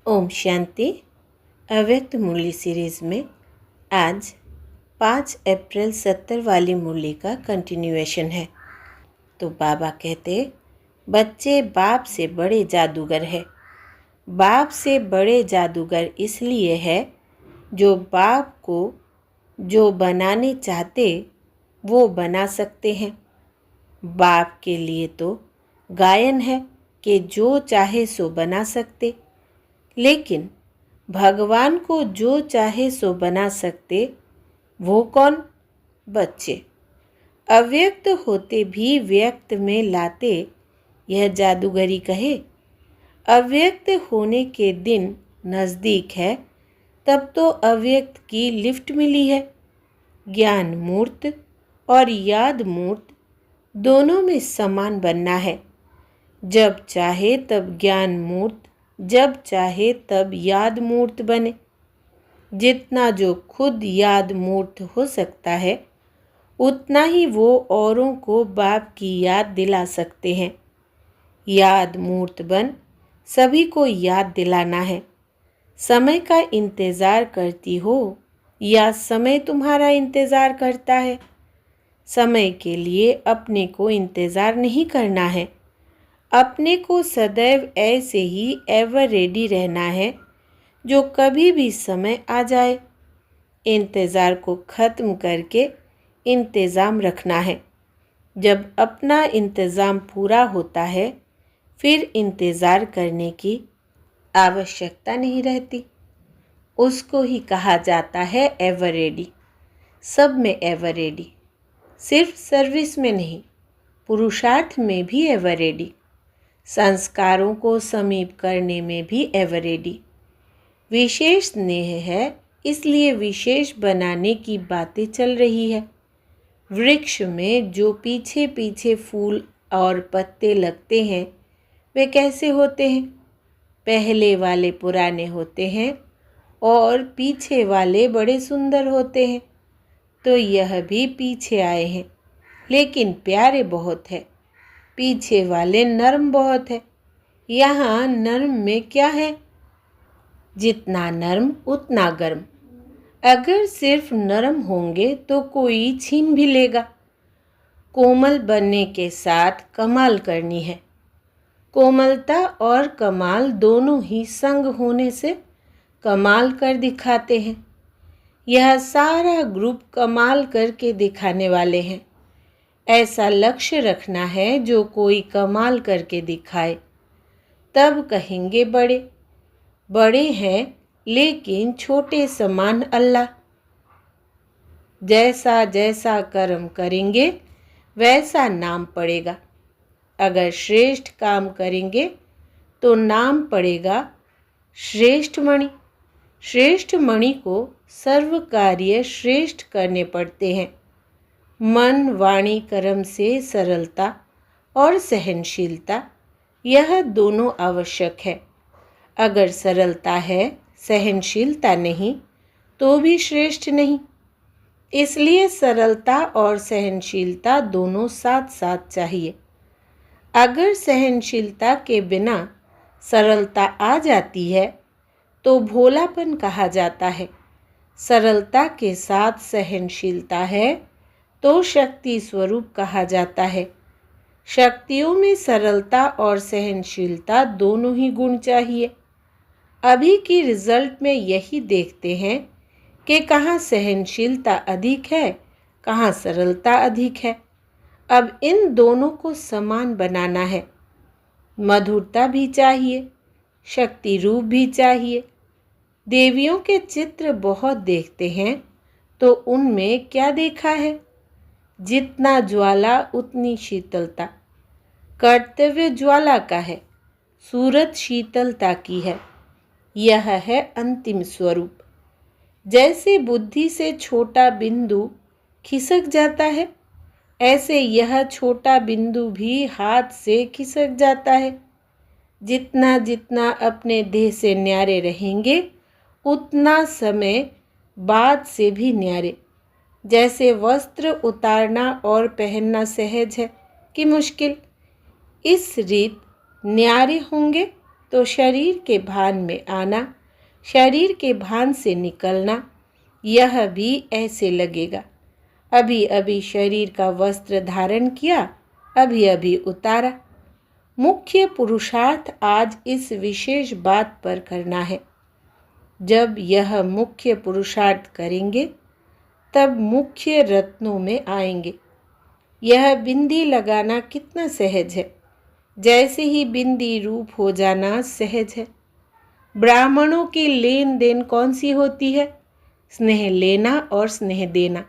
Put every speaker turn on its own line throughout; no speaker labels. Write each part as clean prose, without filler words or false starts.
ओम शांति। अव्यक्त मुरली सीरीज़ में आज 5 अप्रैल 70 वाली मुरली का कंटिन्यूएशन है। तो बाबा कहते, बच्चे बाप से बड़े जादूगर है। बाप से बड़े जादूगर इसलिए है जो बाप को जो बनाने चाहते वो बना सकते हैं। बाप के लिए तो गायन है कि जो चाहे सो बना सकते, लेकिन भगवान को जो चाहे सो बना सकते वो कौन? बच्चे। अव्यक्त होते भी व्यक्त में लाते, यह जादूगरी कहे। अव्यक्त होने के दिन नज़दीक है, तब तो अव्यक्त की लिफ्ट मिली है। ज्ञान मूर्त और याद मूर्त दोनों में समान बनना है। जब चाहे तब ज्ञान मूर्त, जब चाहे तब याद मूर्त बने। जितना जो खुद याद मूर्त हो सकता है, उतना ही वो औरों को बाप की याद दिला सकते हैं। याद मूर्त बन सभी को याद दिलाना है। समय का इंतज़ार करती हो या समय तुम्हारा इंतज़ार करता है? समय के लिए अपने को इंतज़ार नहीं करना है। अपने को सदैव ऐसे ही एवर रेडी रहना है, जो कभी भी समय आ जाए। इंतज़ार को ख़त्म करके इंतज़ाम रखना है। जब अपना इंतज़ाम पूरा होता है, फिर इंतज़ार करने की आवश्यकता नहीं रहती। उसको ही कहा जाता है एवर रेडी। सब में एवर रेडी, सिर्फ सर्विस में नहीं, पुरुषार्थ में भी एवर रेडी, संस्कारों को समीप करने में भी एवर रेडी। विशेष स्नेह है, इसलिए विशेष बनाने की बातें चल रही है। वृक्ष में जो पीछे पीछे फूल और पत्ते लगते हैं, वे कैसे होते हैं? पहले वाले पुराने होते हैं और पीछे वाले बड़े सुंदर होते हैं। तो यह भी पीछे आए हैं, लेकिन प्यारे बहुत है। पीछे वाले नर्म बहुत है। यहाँ नर्म में क्या है? जितना नर्म उतना गर्म। अगर सिर्फ नरम होंगे तो कोई छीन भी लेगा। कोमल बनने के साथ कमाल करनी है। कोमलता और कमाल दोनों ही संग होने से कमाल कर दिखाते हैं। यह सारा ग्रुप कमाल करके दिखाने वाले हैं। ऐसा लक्ष्य रखना है जो कोई कमाल करके दिखाए, तब कहेंगे बड़े। बड़े हैं लेकिन छोटे समान अल्लाह। जैसा जैसा कर्म करेंगे वैसा नाम पड़ेगा। अगर श्रेष्ठ काम करेंगे तो नाम पड़ेगा श्रेष्ठ मणि। श्रेष्ठ मणि को सर्व कार्य श्रेष्ठ करने पड़ते हैं। मन वाणी कर्म से सरलता और सहनशीलता, यह दोनों आवश्यक है। अगर सरलता है, सहनशीलता नहीं, तो भी श्रेष्ठ नहीं। इसलिए सरलता और सहनशीलता दोनों साथ साथ चाहिए। अगर सहनशीलता के बिना सरलता आ जाती है तो भोलापन कहा जाता है। सरलता के साथ सहनशीलता है तो शक्ति स्वरूप कहा जाता है। शक्तियों में सरलता और सहनशीलता दोनों ही गुण चाहिए। अभी की रिजल्ट में यही देखते हैं कि कहाँ सहनशीलता अधिक है, कहाँ सरलता अधिक है। अब इन दोनों को समान बनाना है। मधुरता भी चाहिए, शक्ति रूप भी चाहिए। देवियों के चित्र बहुत देखते हैं, तो उनमें क्या देखा है? जितना ज्वाला उतनी शीतलता। कर्तव्य ज्वाला का है, सूरत शीतलता की है। यह है अंतिम स्वरूप। जैसे बुद्धि से छोटा बिंदु खिसक जाता है, ऐसे यह छोटा बिंदु भी हाथ से खिसक जाता है। जितना जितना अपने देह से न्यारे रहेंगे, उतना समय बाद से भी न्यारे। जैसे वस्त्र उतारना और पहनना सहज है कि मुश्किल, इस रीत न्यारे होंगे तो शरीर के भान में आना, शरीर के भान से निकलना, यह भी ऐसे लगेगा। अभी अभी शरीर का वस्त्र धारण किया, अभी अभी उतारा। मुख्य पुरुषार्थ आज इस विशेष बात पर करना है। जब यह मुख्य पुरुषार्थ करेंगे तब मुख्य रत्नों में आएंगे। यह बिंदी लगाना कितना सहज है, जैसे ही बिंदी रूप हो जाना सहज है। ब्राह्मणों की लेन देन कौन सी होती है? स्नेह लेना और स्नेह देना।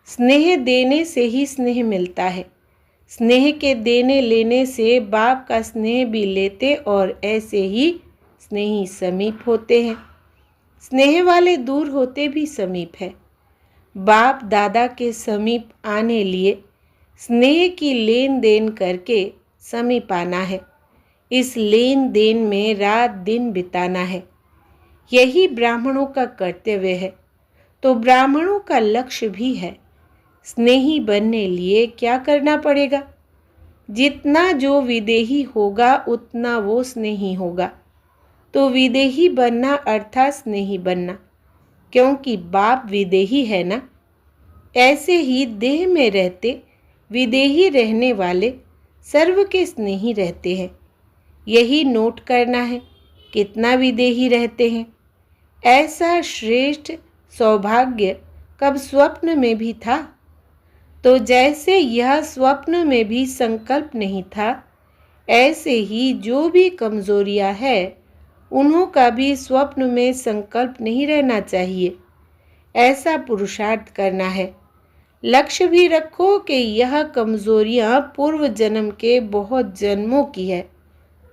स्नेह देने से ही स्नेह मिलता है। स्नेह के देने लेने से बाप का स्नेह भी लेते और ऐसे ही स्नेही समीप होते हैं। स्नेह वाले दूर होते भी समीप है। बाप दादा के समीप आने लिए स्नेह की लेन देन करके समीप आना है। इस लेन देन में रात दिन बिताना है। यही ब्राह्मणों का कर्तव्य है। तो ब्राह्मणों का लक्ष्य भी है। स्नेही बनने लिए क्या करना पड़ेगा? जितना जो विदेही होगा उतना वो स्नेही होगा। तो विदेही बनना अर्थात स्नेही बनना, क्योंकि बाप विदेही है ना। ऐसे ही देह में रहते विदेही रहने वाले सर्व के स्नेही रहते हैं। यही नोट करना है, कितना विदेही रहते हैं। ऐसा श्रेष्ठ सौभाग्य कब स्वप्न में भी था? तो जैसे यह स्वप्न में भी संकल्प नहीं था, ऐसे ही जो भी कमजोरियां है उन्हों का भी स्वप्न में संकल्प नहीं रहना चाहिए। ऐसा पुरुषार्थ करना है। लक्ष्य भी रखो कि यह कमजोरियां पूर्व जन्म के बहुत जन्मों की है।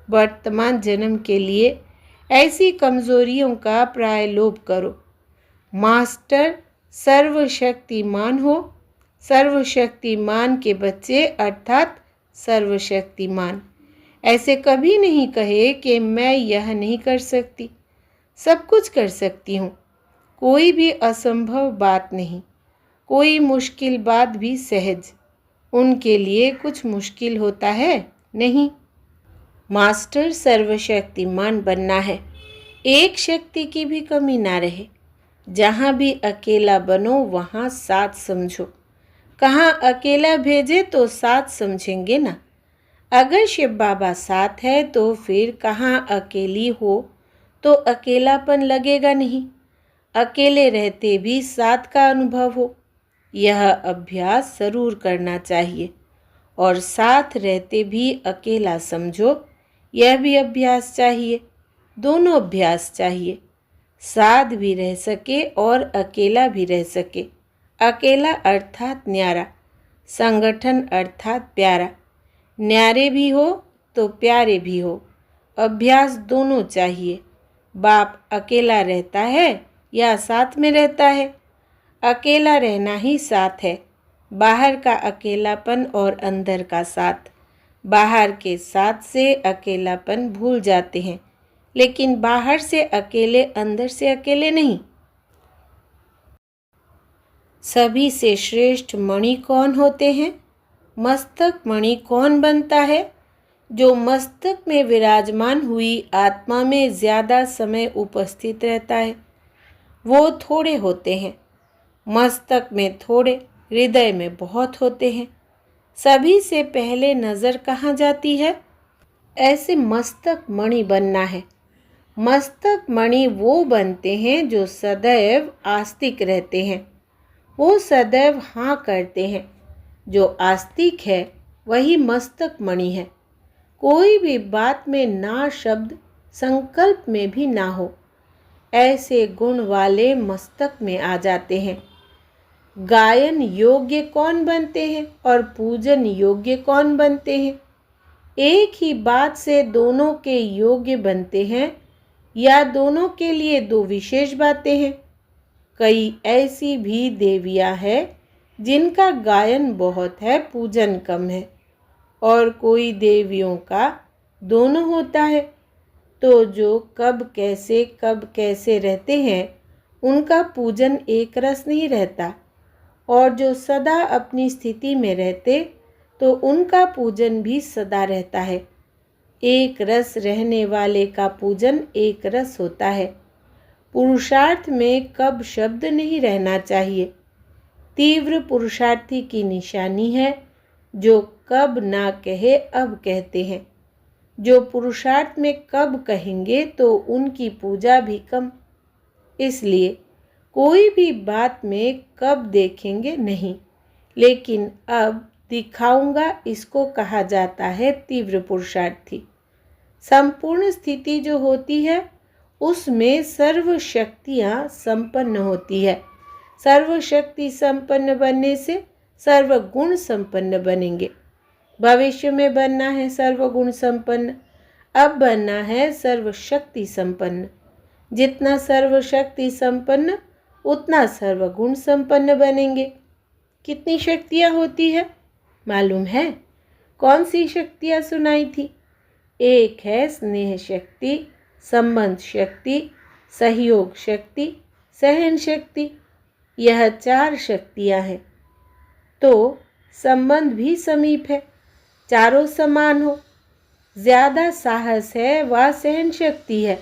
वर्तमान जन्म के लिए ऐसी कमजोरियों का प्रायलोप करो। मास्टर सर्वशक्तिमान हो। सर्वशक्तिमान के बच्चे अर्थात सर्वशक्तिमान। ऐसे कभी नहीं कहे कि मैं यह नहीं कर सकती, सब कुछ कर सकती हूँ। कोई भी असंभव बात नहीं, कोई मुश्किल बात भी सहज। उनके लिए कुछ मुश्किल होता है? नहीं। मास्टर सर्वशक्तिमान बनना है। एक शक्ति की भी कमी ना रहे। जहाँ भी अकेला बनो वहाँ साथ समझो। कहाँ अकेला भेजे तो साथ समझेंगे ना। अगर शिव बाबा साथ है तो फिर कहाँ अकेली हो तो अकेलापन लगेगा नहीं। अकेले रहते भी साथ का अनुभव हो, यह अभ्यास जरूर करना चाहिए। और साथ रहते भी अकेला समझो, यह भी अभ्यास चाहिए। दोनों अभ्यास चाहिए। साथ भी रह सके और अकेला भी रह सके। अकेला अर्थात न्यारा, संगठन अर्थात प्यारा। न्यारे भी हो तो प्यारे भी हो। अभ्यास दोनों चाहिए। बाप अकेला रहता है या साथ में रहता है? अकेला रहना ही साथ है। बाहर का अकेलापन और अंदर का साथ। बाहर के साथ से अकेलापन भूल जाते हैं, लेकिन बाहर से अकेले अंदर से अकेले नहीं। सभी से श्रेष्ठ मणि कौन होते हैं? मस्तक मणि कौन बनता है? जो मस्तक में विराजमान हुई आत्मा में ज़्यादा समय उपस्थित रहता है। वो थोड़े होते हैं। मस्तक में थोड़े, हृदय में बहुत होते हैं। सभी से पहले नज़र कहाँ जाती है? ऐसे मस्तक मणि बनना है। मस्तक मणि वो बनते हैं जो सदैव आस्तिक रहते हैं। वो सदैव हाँ करते हैं। जो आस्तिक है वही मस्तक मणि है। कोई भी बात में ना शब्द संकल्प में भी ना हो, ऐसे गुण वाले मस्तक में आ जाते हैं। गायन योग्य कौन बनते हैं और पूजन योग्य कौन बनते हैं? एक ही बात से दोनों के योग्य बनते हैं या दोनों के लिए दो विशेष बातें हैं? कई ऐसी भी देवियां हैं जिनका गायन बहुत है, पूजन कम है। और कोई देवियों का दोनों होता है। तो जो कब कैसे रहते हैं उनका पूजन एक रस नहीं रहता। और जो सदा अपनी स्थिति में रहते तो उनका पूजन भी सदा रहता है। एक रस रहने वाले का पूजन एक रस होता है। पुरुषार्थ में कब शब्द नहीं रहना चाहिए। तीव्र पुरुषार्थी की निशानी है जो कब ना कहे अब कहते हैं। जो पुरुषार्थ में कब कहेंगे तो उनकी पूजा भी कम। इसलिए कोई भी बात में कब देखेंगे नहीं, लेकिन अब दिखाऊंगा, इसको कहा जाता है तीव्र पुरुषार्थी। संपूर्ण स्थिति जो होती है उसमें सर्व शक्तियाँ संपन्न होती है। सर्वशक्ति संपन्न बनने से सर्वगुण संपन्न बनेंगे। भविष्य में बनना है सर्वगुण संपन्न, अब बनना है सर्वशक्ति संपन्न। जितना सर्वशक्ति संपन्न उतना सर्वगुण संपन्न बनेंगे। कितनी शक्तियाँ होती है मालूम है? कौन सी शक्तियाँ सुनाई थी? एक है स्नेह शक्ति, संबंध शक्ति, सहयोग शक्ति, सहन शक्ति। यह 4 शक्तियाँ हैं। तो संबंध भी समीप है, चारों समान हो। ज़्यादा साहस है वह सहन शक्ति है।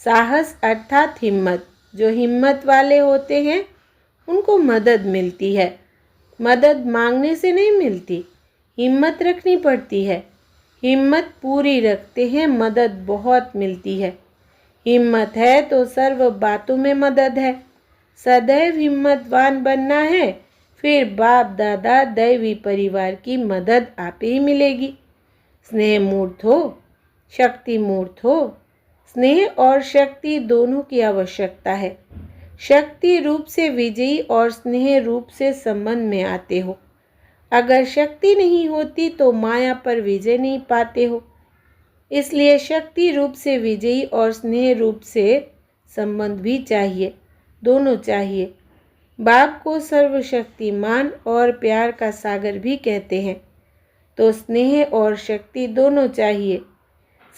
साहस अर्थात हिम्मत। जो हिम्मत वाले होते हैं उनको मदद मिलती है। मदद मांगने से नहीं मिलती, हिम्मत रखनी पड़ती है। हिम्मत पूरी रखते हैं, मदद बहुत मिलती है। हिम्मत है तो सर्व बातों में मदद है। सदैव हिम्मतवान बनना है, फिर बाप दादा दैवी परिवार की मदद आप ही मिलेगी। स्नेह मूर्त हो, शक्ति मूर्त हो। स्नेह और शक्ति दोनों की आवश्यकता है। शक्ति रूप से विजयी और स्नेह रूप से संबंध में आते हो। अगर शक्ति नहीं होती तो माया पर विजय नहीं पाते हो। इसलिए शक्ति रूप से विजयी और स्नेह रूप से संबंध भी चाहिए, दोनों चाहिए। बाप को सर्वशक्तिमान और प्यार का सागर भी कहते हैं, तो स्नेह और शक्ति दोनों चाहिए।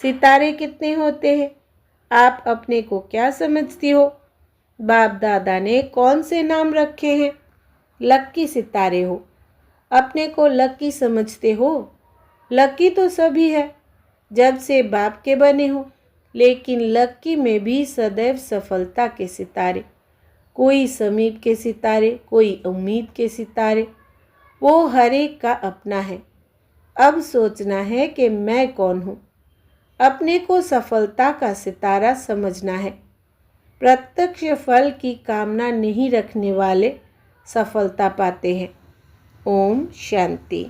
सितारे कितने होते हैं? आप अपने को क्या समझती हो? बाप दादा ने कौन से नाम रखे हैं? लक्की सितारे हो। अपने को लक्की समझते हो? लक्की तो सभी है जब से बाप के बने हो, लेकिन लक्की में भी सदैव सफलता के सितारे। कोई समीप के सितारे, कोई उम्मीद के सितारे, वो हर एक का अपना है। अब सोचना है कि मैं कौन हूँ। अपने को सफलता का सितारा समझना है। प्रत्यक्ष फल की कामना नहीं रखने वाले सफलता पाते हैं। ओम शांति।